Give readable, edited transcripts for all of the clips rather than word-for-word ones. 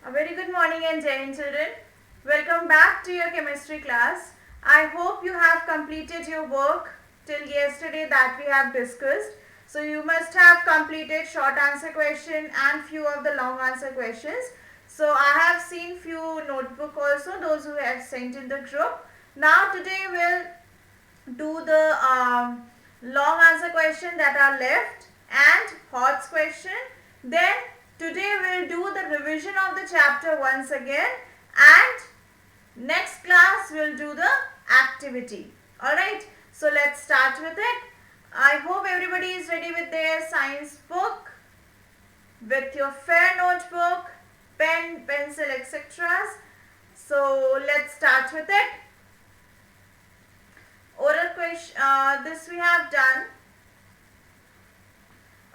A very good morning and Jai Hind children. Welcome back to your chemistry class. I hope you have completed your work till yesterday that we have discussed. So you must have completed short answer question and few of the long answer questions. So I have seen few notebook also, those who have sent in the group. Now today we'll do the long answer question that are left and HOTS question. Then today we'll do the revision of the chapter once again, and next class we'll do the activity. Alright, so let's start with it. I hope everybody is ready with their science book, with your fair notebook, pen, pencil, etc. So let's start with it. Oral question, this we have done.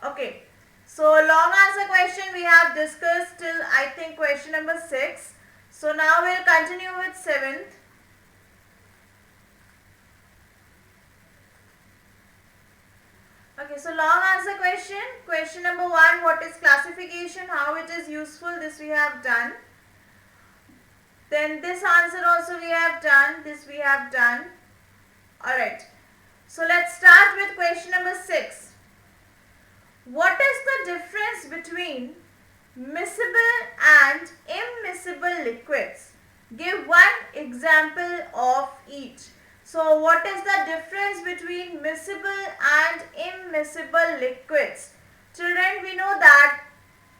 Okay, so long answer question we have discussed till I think question number 6. So now we'll continue with 7th. Okay, so long answer question. Question number 1, what is classification, how it is useful, this we have done. Then this answer also we have done, this we have done. Alright, so let's start with question number 6. What is the difference between miscible and immiscible liquids? Give one example of each. So what is the difference between miscible and immiscible liquids? Children, we know that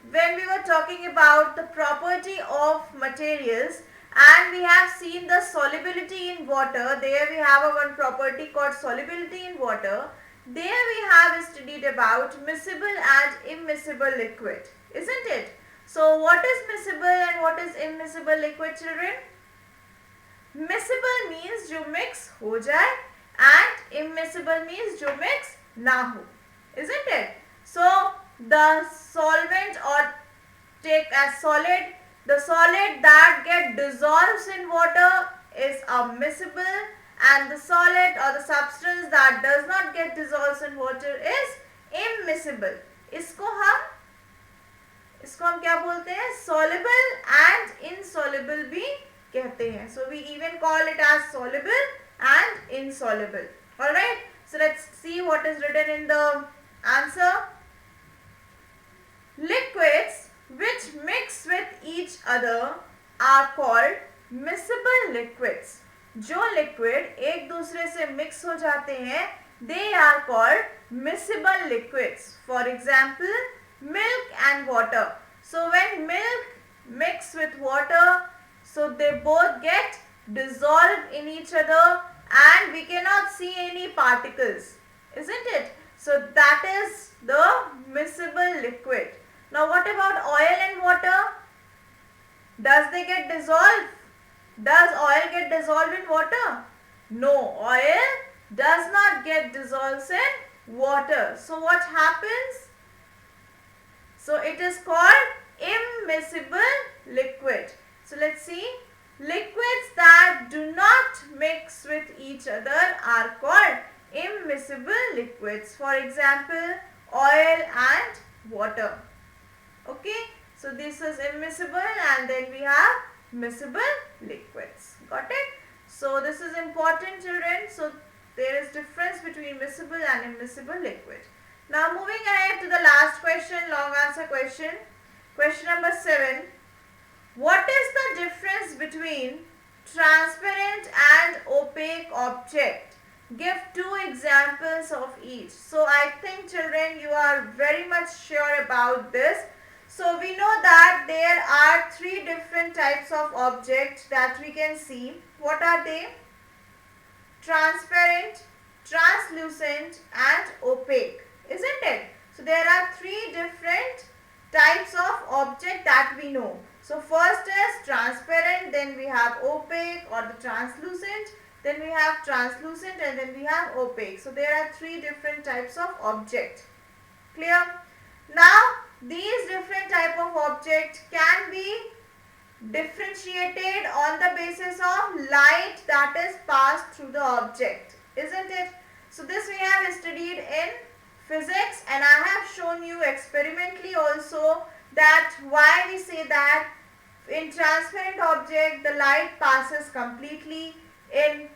when we were talking about the property of materials and we have seen the solubility in water, there we have a one property called solubility in water. There we have studied about miscible and immiscible liquid, isn't it? So what is miscible and what is immiscible liquid, children? Miscible means जो mix हो जाए and immiscible means जो mix ना हो, isn't it? So the solvent, or take as solid, the solid that get dissolves in water is a miscible, and the solid or the substance that does not get dissolved in water is immiscible. इसको हम क्या बोलते हैं? Soluble and insoluble भी कहते हैं. So we even call it as soluble and insoluble. Alright, so let's see what is written in the answer. Liquids which mix with each other are called miscible liquids. जो liquid एक दूसरे से mix हो जाते हैं, they are called miscible liquids. For example, milk and water. So when milk mix with water, so they both get dissolved in each other and we cannot see any particles, isn't it? So that is the miscible liquid. Now what about oil and water? Does they get dissolved? Does oil get dissolved in water? No, oil does not get dissolved in water. So what happens? So it is called immiscible liquid. So let's see. Liquids that do not mix with each other are called immiscible liquids. For example, oil and water. Okay, so this is immiscible and then we have miscible liquids. Got it? So this is important, children. So there is difference between miscible and immiscible liquid. Now moving ahead to the last question, long answer question. Question number 7. What is the difference between transparent and opaque object? Give 2 examples of each. So I think, children, you are very much sure about this. So we know that there are 3 different types of objects that we can see. What are they? Transparent, translucent and opaque, isn't it? So there are 3 different types of object that we know. So first is transparent, then we have opaque or the translucent, then we have translucent and then we have opaque. So there are 3 different types of object. Clear? Now these different type of object can be differentiated on the basis of light that is passed through the object, isn't it? So this we have studied in physics and I have shown you experimentally also that why we say that In transparent object, the light passes completely. In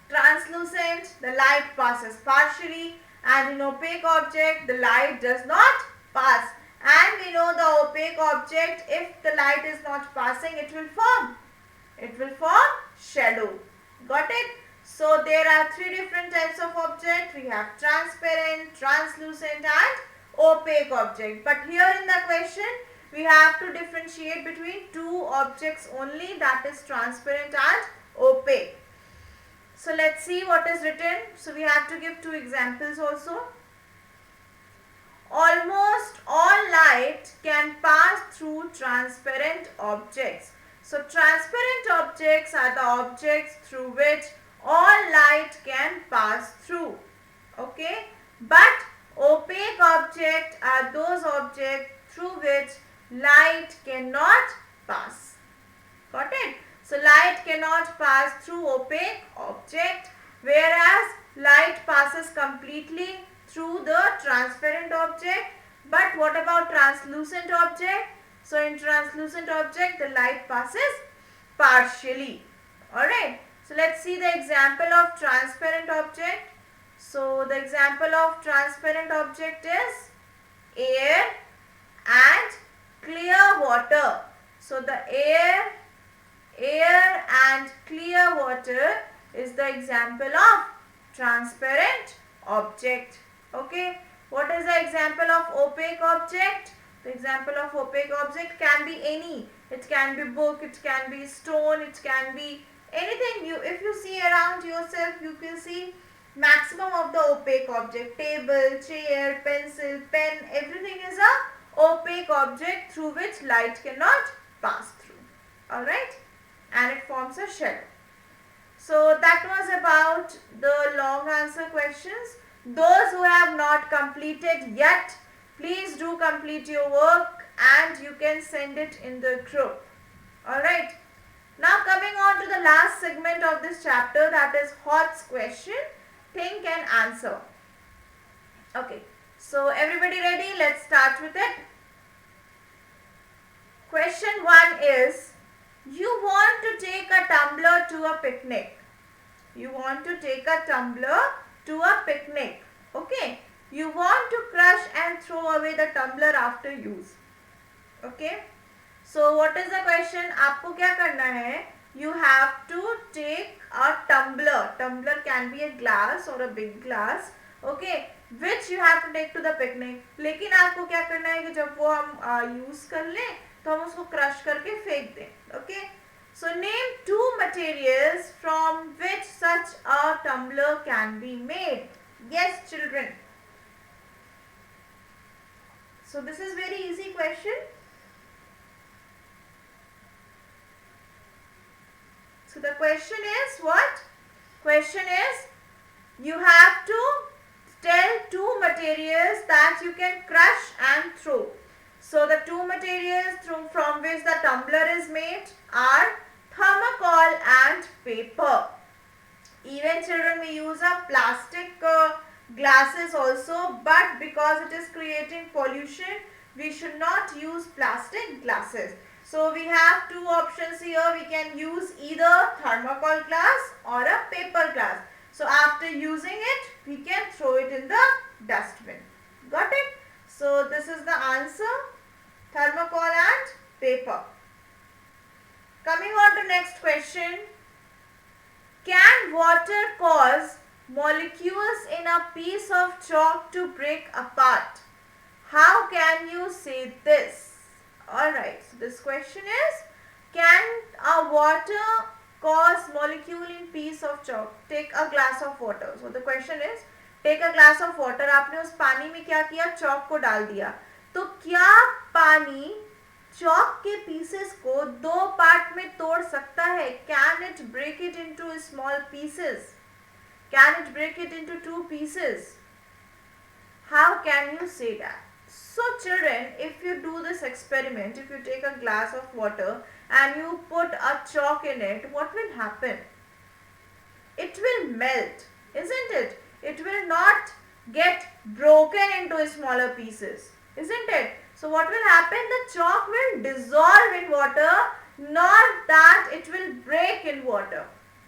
translucent, the light passes partially, and in opaque object, the light does not pass. And we know the opaque object, if the light is not passing, it will form shadow. Got it? So there are three different types of object. We have transparent, translucent and opaque object. But here in the question, we have to differentiate between two objects only, that is transparent and opaque. So let's see what is written. So we have to give two examples also. Almost all light can pass through transparent objects. So transparent objects are the objects through which all light can pass through. Okay. But opaque objects are those objects through which light cannot pass. Got it? So light cannot pass through opaque object, whereas light passes completely through the transparent object. But what about translucent object? So in translucent object, the light passes partially. Alright. So let's see the example of transparent object. So the example of transparent object is air and clear water. So the air and clear water is the example of transparent object. Okay. What is the example of opaque object? The example of opaque object can be any. It can be book, it can be stone, it can be anything. If you see around yourself, you can see maximum of the opaque object. Table, chair, pencil, pen, everything is a opaque object through which light cannot pass through. Alright. And it forms a shadow. So that was about the long answer questions. Those who have not completed yet, please do complete your work and you can send it in the group. Alright. Now coming on to the last segment of this chapter, that is HOTS question, think and answer. Okay. So everybody ready? Let's start with it. Question 1 is, you want to take a tumbler to a picnic. You want to take a tumbler to a picnic. Okay. You want to crush and throw away the tumbler after use. Okay. So what is the question? आपको क्या करना है? You have to take a tumbler. Tumbler can be a glass or a big glass. Okay. Which you have to take to the picnic. लेकिन आपको क्या करना है कि जब वो हम यूज कर लें तो हम उसको क्रश करके फेंक दें. Okay. So name two materials from which such a tumbler can be made. Yes, children. So this is very easy question. So the question is what? Question is, you have to tell two materials that you can crush and throw. So the two materials from which the tumbler is made are thermocol and paper. Even children, we use a plastic glasses also, but because it is creating pollution, we should not use plastic glasses. So we have two options here. We can use either thermocol glass or a paper glass. So after using it, we can throw it in the dustbin. Got it? So this is the answer, thermocol and paper. Coming on to next question. Can water cause molecules in a piece of chalk to break apart? How can you say this? Alright, so this question is, can a water cause molecule in piece of chalk? Take a glass of water. So the question is, take a glass of water. आपने उस पानी में क्या किया? Chalk को डाल दिया. तो क्या पानी चॉक के पीसेस को दो पार्ट में तोड़ सकता है? Can it break it into small pieces? Can it break it into two pieces? How can you say that? So children, if you do this experiment, if you take a glass of water and you put a chalk in it, what will happen? It will melt, isn't it? It will not get broken into smaller pieces, isn't it? So what will happen? The chalk will dissolve in water, not that it will break in water.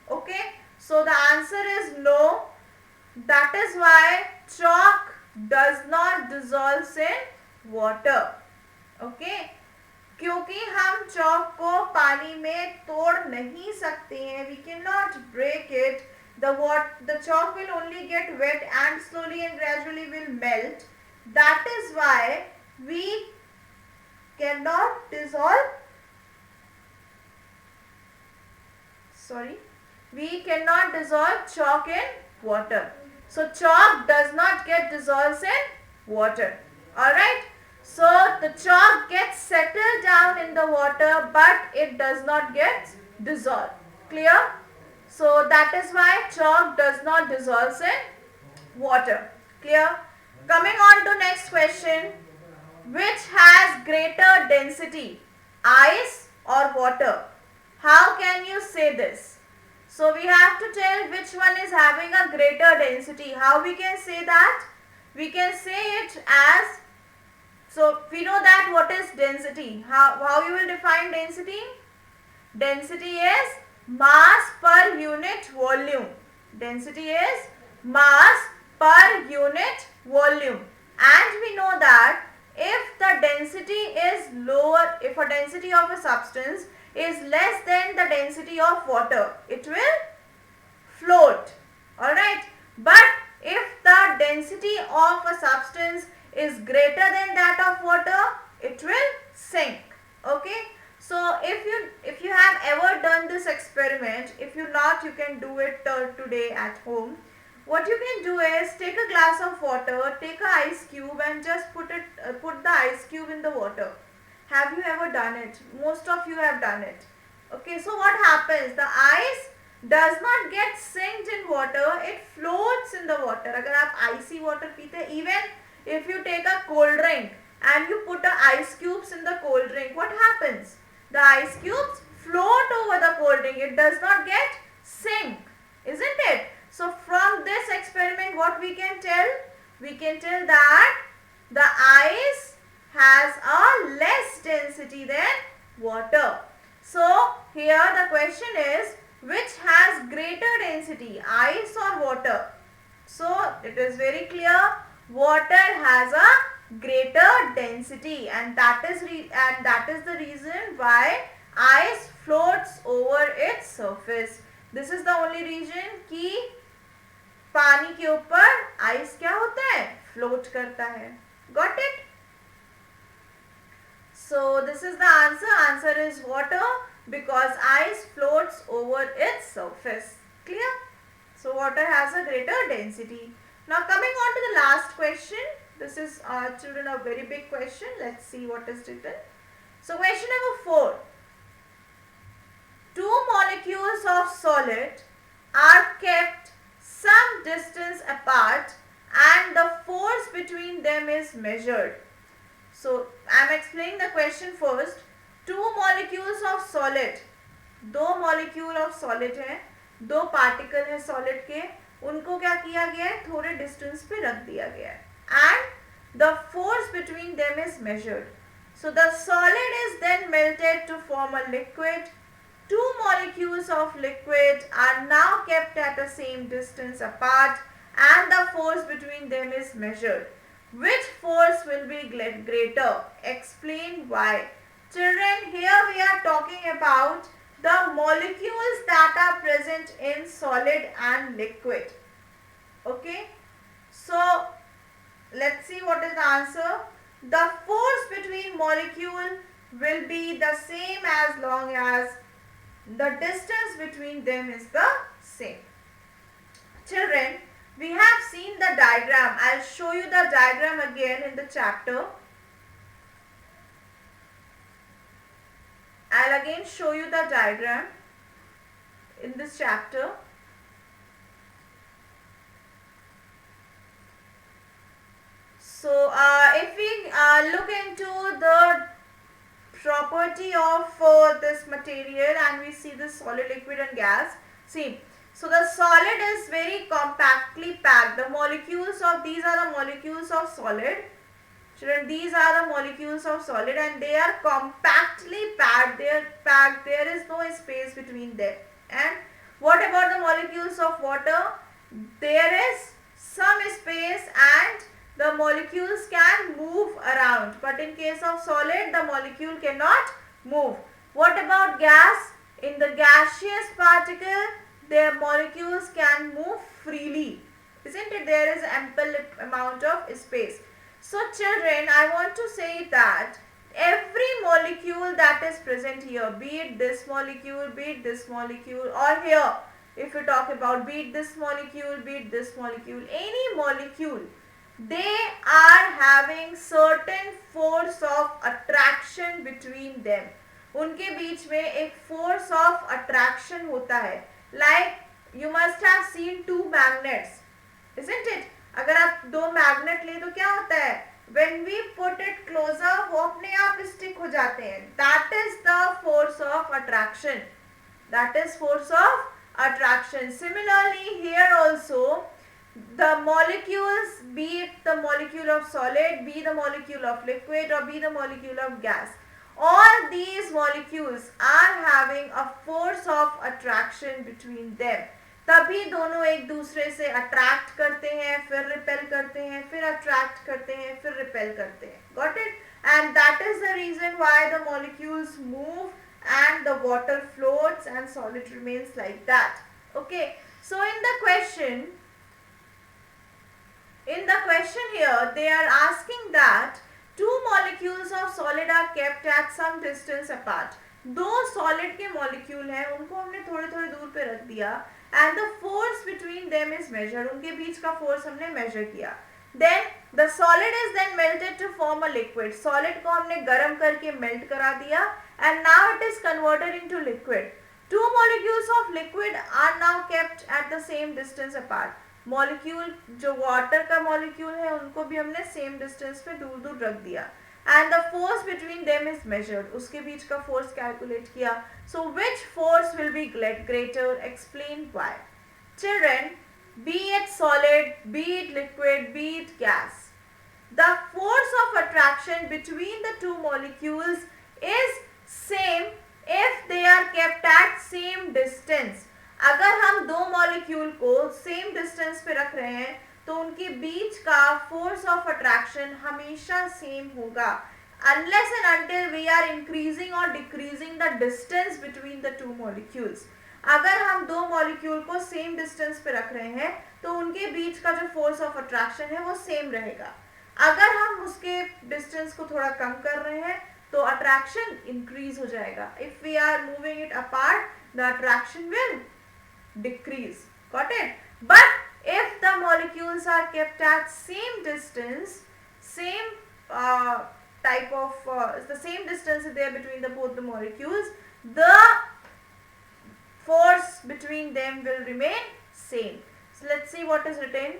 Okay, so the answer is no. That is why chalk does not dissolve in water. Okay, क्योंकि हम chalk को पानी में तोड़ नहीं सकते हैं, we cannot break it. The chalk will only get wet and slowly and gradually will melt. That is why we cannot dissolve. We cannot dissolve chalk in water. So chalk does not get dissolved in water. Alright. So the chalk gets settled down in the water, but it does not get dissolved. Clear? So that is why chalk does not dissolve in water. Clear? Coming on to next question. Which has greater density, ice or water? How can you say this? So we have to tell which one is having a greater density. How we can say that? We can say it as, so we know that what is density. How you will define density? Density is mass per unit volume. Density is mass per unit volume. And we know that if the density is lower, if a density of a substance is less than the density of water, it will float. Alright. But if the density of a substance is greater than that of water, it will sink. Okay. So if you have ever done this experiment, if you not, you can do it today at home. What you can do is take a glass of water, take a ice cube and just put the ice cube in the water. Have you ever done it? Most of you have done it. Okay, so what happens? The ice does not get sinked in water, it floats in the water. अगर आप icy water पीते, even if you take a cold drink and you put the ice cubes in the cold drink, what happens? The ice cubes float over the cold drink. It does not get sink, isn't it? So from this experiment, what we can tell? We can tell that the ice has a less density than water. So here the question is, which has greater density, ice or water? So it is very clear, water has a greater density, and that is the reason why ice floats over its surface. This is the only reason कि पानी के ऊपर ice क्या होता है? Float करता है. Got it? So this is the answer. Answer is water, because ice floats over its surface. Clear? So water has a greater density. Now coming on to the last question. This is children a very big question. Let's see what is written. So question number 4. Two molecules of solid are kept some distance apart and the force between them is measured. So I am explaining the question first. Two molecules of solid, दो molecule of solid है, दो particle है solid के, उनको क्या किया गया है? थोड़े distance पे रख दिया गया है, and the force between them is measured. So the solid is then melted to form a liquid. Two molecules of liquid are now kept at the same distance apart and the force between them is measured. Which force will be greater? Explain why. Children, here we are talking about the molecules that are present in solid and liquid. Okay. So, let's see what is the answer. The force between molecule will be the same as long as the distance between them is the same. Children, we have seen the diagram. I'll show you the diagram again in the chapter. I'll again show you the diagram in this chapter. So, if we look into the property of this material and we see the solid, liquid and gas. See, so the solid is very compactly packed. The molecules of, these are the molecules of solid. Children, these are the molecules of solid and they are compactly packed. They are packed. There is no space between them. And what about the molecules of water? There is some space and the molecules can move around. But in case of solid, the molecule cannot move. What about gas? In the gaseous particle, their molecules can move freely. Isn't it? There is ample amount of space. So children, I want to say that every molecule that is present here, be it this molecule, be it this molecule, or here, if we talk about be it this molecule, be it this molecule, any molecule, they are having certain force of attraction between them. उनके बीच में एक force of attraction होता है. Like you must have seen two magnets, isn't it? अगर आप दो magnet ले तो क्या होता है? When we put it closer, वो अपने आप स्टिक हो जाते हैं. That is the force of attraction. That is force of attraction. Similarly, here also, the molecules, be it the molecule of solid, be the molecule of liquid, or be the molecule of gas, all these molecules are having a force of attraction between them. तभी दोनों एक दूसरे से attract करते हैं, फिर repel करते हैं, फिर अट्रैक्ट करते हैं, फिर रिपेल करते हैं. Got it? And that is the reason why the molecules move and the water floats and solid remains like that. Okay. So in the question here, they are asking that two molecules of solid are kept at some distance apart. दो solid के molecule हैं, उनको हमने थोड़े थोड़े दूर पे रख दिया and the force between them is measured. उनके बीच का force हमने measure किया. Then the solid is then melted to form a liquid. Solid को हमने गर्म करके melt करा दिया and now it is converted into liquid. Two molecules of liquid are now kept at the same distance apart. Molecule जो water का molecule है उनको भी हमने same distance पे दूर दूर रख दिया. And the force between them is measured. उसके बीच का force calculate किया. So which force will be greater? Explain why. Children, be it solid, be it liquid, be it gas, the force of attraction between the two molecules is same if they are kept at same distance. अगर हम दो molecule को same distance पे रख रहे हैं तो उनके बीच का force of attraction हमेशा same होगा, unless and until we are increasing or decreasing the distance between the two molecules. अगर हम दो molecule को same distance पे रख रहे हैं तो उनके बीच का जो force of attraction है वो same रहेगा. अगर हम उसके distance को थोड़ा कम कर रहे हैं तो attraction increase हो जाएगा. If we are moving it apart, the attraction will decrease. Got it? But if the molecules are kept at same distance, same type of the same distance is there between both the molecules, the force between them will remain same. So let's see what is written.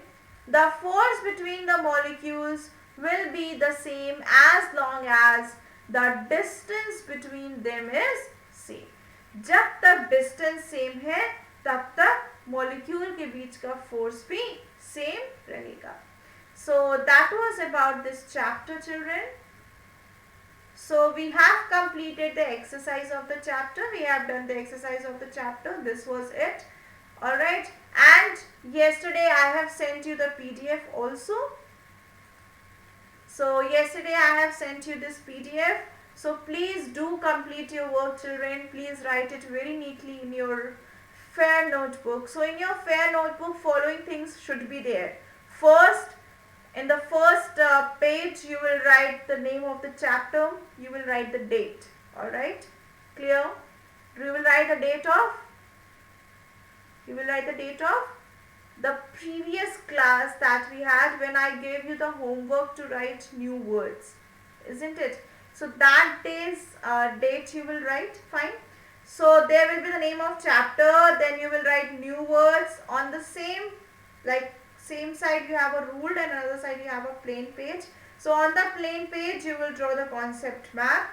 The force between the molecules will be the same as long as the distance between them is same. जब तक distance same है तब तक molecule के बीच का force भी same रहेगा. So that was about this chapter, children. So we have completed the exercise of the chapter. We have done the exercise of the chapter. This was it. Alright. And yesterday I have sent you the PDF also. So yesterday I have sent you this PDF. So please do complete your work, children. Please write it very neatly in your fair notebook. So in your fair notebook, following things should be there. First, in the first page, you will write the name of the chapter. You will write the date. Alright? Clear? You will write the date of? You will write the date of the previous class that we had when I gave you the homework to write new words. Isn't it? So that day's date you will write. Fine. So there will be the name of chapter, then you will write new words on the same, like same side you have a ruled and another side you have a plain page. So on the plain page you will draw the concept map.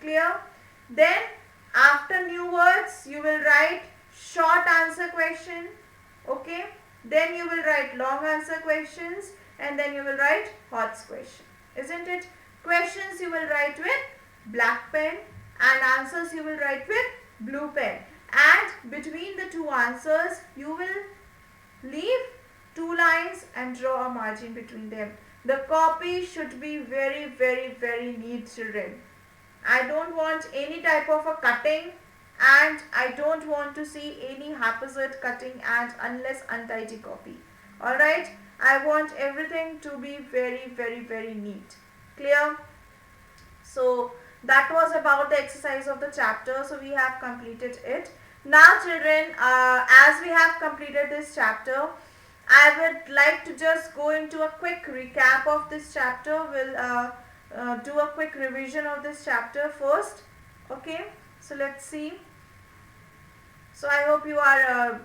Clear? Then after new words you will write short answer question. Okay? Then you will write long answer questions and then you will write HOTS question. isn't it? Questions you will write with black pen and answers you will write with blue pen, and between the two answers you will leave two lines and draw a margin between them. The copy should be very, very, very neat, children. I don't want any type of a cutting, and I don't want to see any haphazard cutting and unless untidy copy. Alright, I want everything to be very, very, very neat. Clear? So that was about the exercise of the chapter. So we have completed it. Now children, as we have completed this chapter, I would like to just go into a quick recap of this chapter. We'll do a quick revision of this chapter first. Okay, so let's see. So I hope you are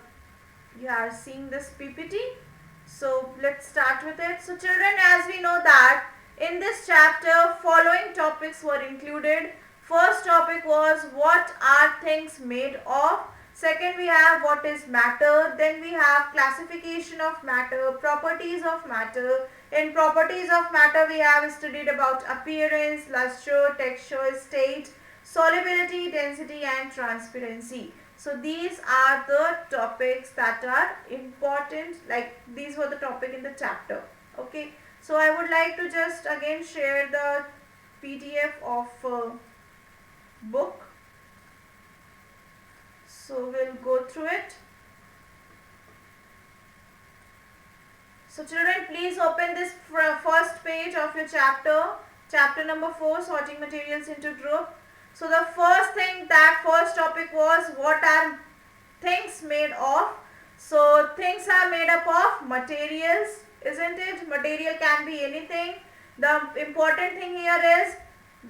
seeing this PPT. So let's start with it. So children, as we know that in this chapter following topics were included. First topic was what are things made of. Second, we have what is matter. Then we have classification of matter, properties of matter. In properties of matter, we have studied about appearance, luster, texture, state, solubility, density and transparency. So these are the topics that are important, like these were the topic in the chapter. Okay. So I would like to just again share the PDF of book. So we'll go through it. So children, please open this first page of your chapter number 4, sorting materials into group. So the first topic was what are things made of. So things are made up of materials, isn't it? Material can be anything. The important thing here is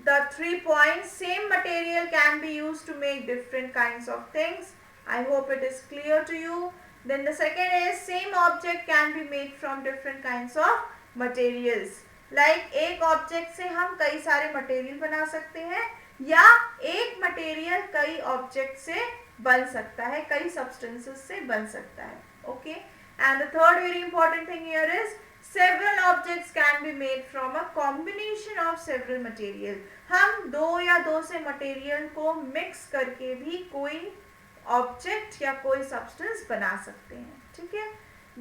the 3 points. Same material can be used to make different kinds of things. I hope it is clear to you. Then the second is same object can be made from different kinds of materials. Like एक object से हम कई सारे material बना सकते हैं, या एक मटेरियल कई ऑब्जेक्ट से बन सकता है, कई सब्सटेंसेस से बन सकता है. Okay, and the third very important thing here is several objects can be made from a combination of several material. हम दो या दो से मटेरियल को मिक्स करके भी कोई ऑब्जेक्ट या कोई सब्सटेंस बना सकते हैं. ठीक है.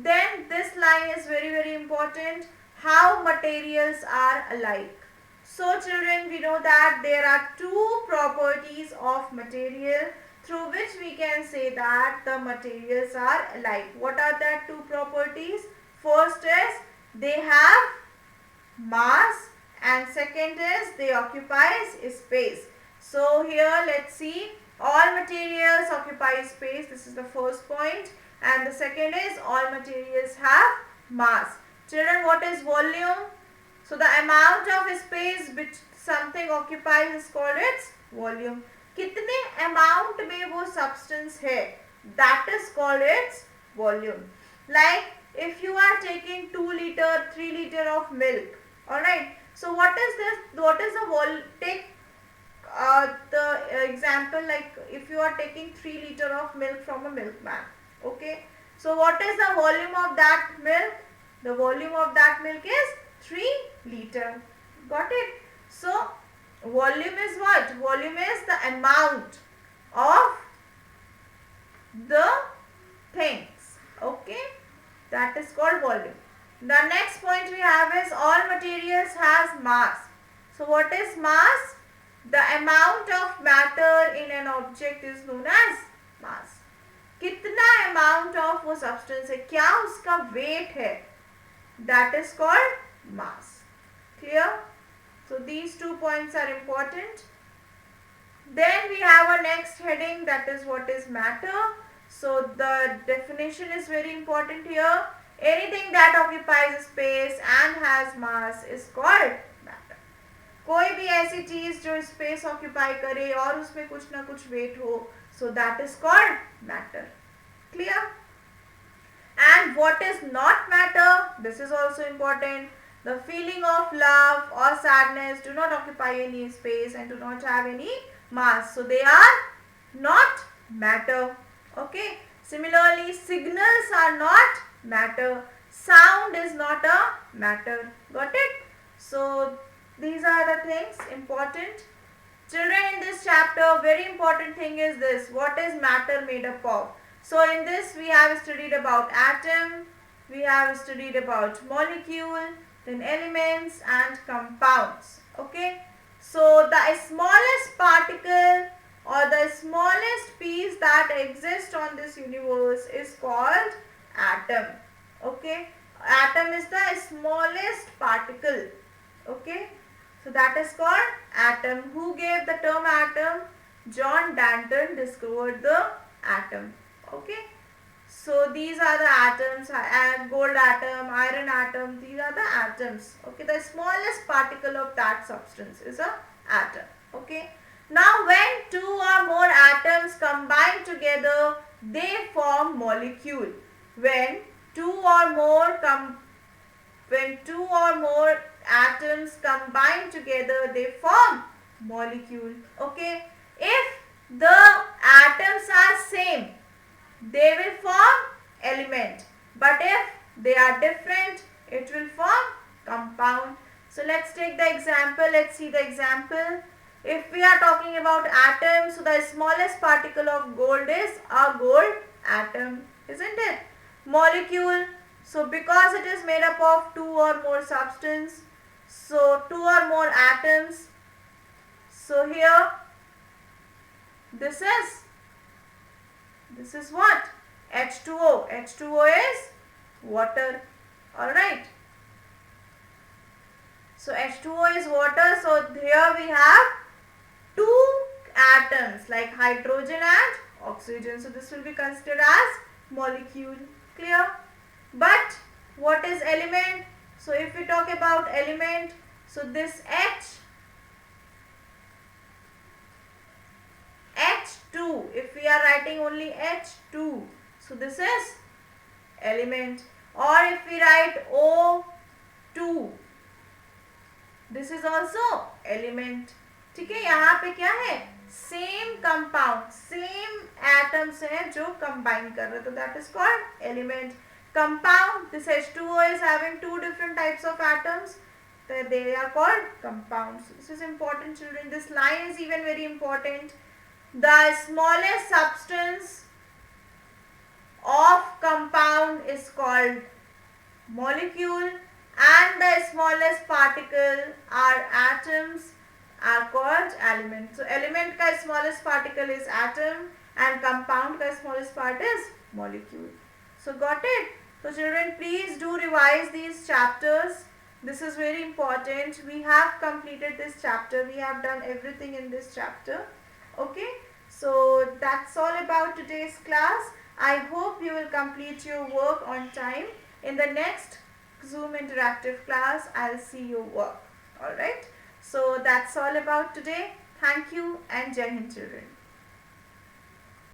Then this line is very, very important. How materials are alike. So children, we know that there are two properties of material through which we can say that the materials are alike. What are that two properties? First is they have mass, and second is they occupy space. So here let's see, all materials occupy space. This is the first point, and the second is all materials have mass. Children, what is volume? So the amount of space which something occupies is called its volume. कितने amount में वो substance है, that is called its volume. Like if you are taking 2 liter, 3 liter of milk, alright. So what is this? What is the volume? Take the example, like if you are taking 3 liter of milk from a milkman. Okay. So what is the volume of that milk? The volume of that milk is 3 liter. Got it? So volume is what? Volume is the amount of the things. Okay. That is called volume. The next point we have is all materials has mass. So what is mass? The amount of matter in an object is known as mass. कितना amount of वो substance है, क्या उसका weight है, that is called mass. Clear? So these 2 points are important. Then we have a next heading, that is what is matter. So the definition is very important here. Anything that occupies space and has mass is called matter. कोई भी ऐसी चीज जो space occupy करे और उसमें कुछ ना कुछ वेट हो, so that is called matter. Clear? And what is not matter? This is also important. The feeling of love or sadness do not occupy any space and do not have any mass, so they are not matter. Okay. Similarly, signals are not matter. Sound is not a matter. Got it? So these are the things important. Children, in this chapter, very important thing is this: what is matter made up of? So in this we have studied about atom, we have studied about molecule, then elements and compounds. Okay. So the smallest particle or the smallest piece that exists on this universe is called atom. Okay. Atom is the smallest particle. Okay. So that is called atom. Who gave the term atom? John Danton discovered the atom. Okay. So these are the atoms, gold atom, iron atom, these are the atoms. Okay, the smallest particle of that substance is a atom. Okay. Now when two or more atoms combine together, they form molecule. When two or more atoms combine together, they form molecule. Okay. If the atoms are same, they will form element, but if they are different, it will form compound. So let's take the example. Let's see the example. If we are talking about atoms, so the smallest particle of gold is a gold atom, isn't it? Molecule, so because it is made up of two or more substance, so two or more atoms, so here this is what? H2O. H2O is water. Alright. So H2O is water. So here we have two atoms like hydrogen and oxygen. So this will be considered as molecule. Clear? But what is element? So if we talk about element, so this H2, if we are writing only H2, so this is element. Or if we write O2, this is also element. ठीक है, यहाँ पे क्या है? Same compound, same atoms हैं जो combine कर रहे, तो that is called element. Compound, this H2O is having two different types of atoms, they are called compounds. This is important, children. This line is even very important. The smallest substance of compound is called molecule and the smallest particle are atoms are called element. So element का smallest particle is atom and compound का smallest part is molecule. So got it? So children, please do revise these chapters. This is very important. We have completed this chapter. We have done everything in this chapter. Okay. So that's all about today's class. I hope you will complete your work on time. In the next Zoom interactive class, I'll see your work. Alright. So that's all about today. Thank you and Jai Hind, children.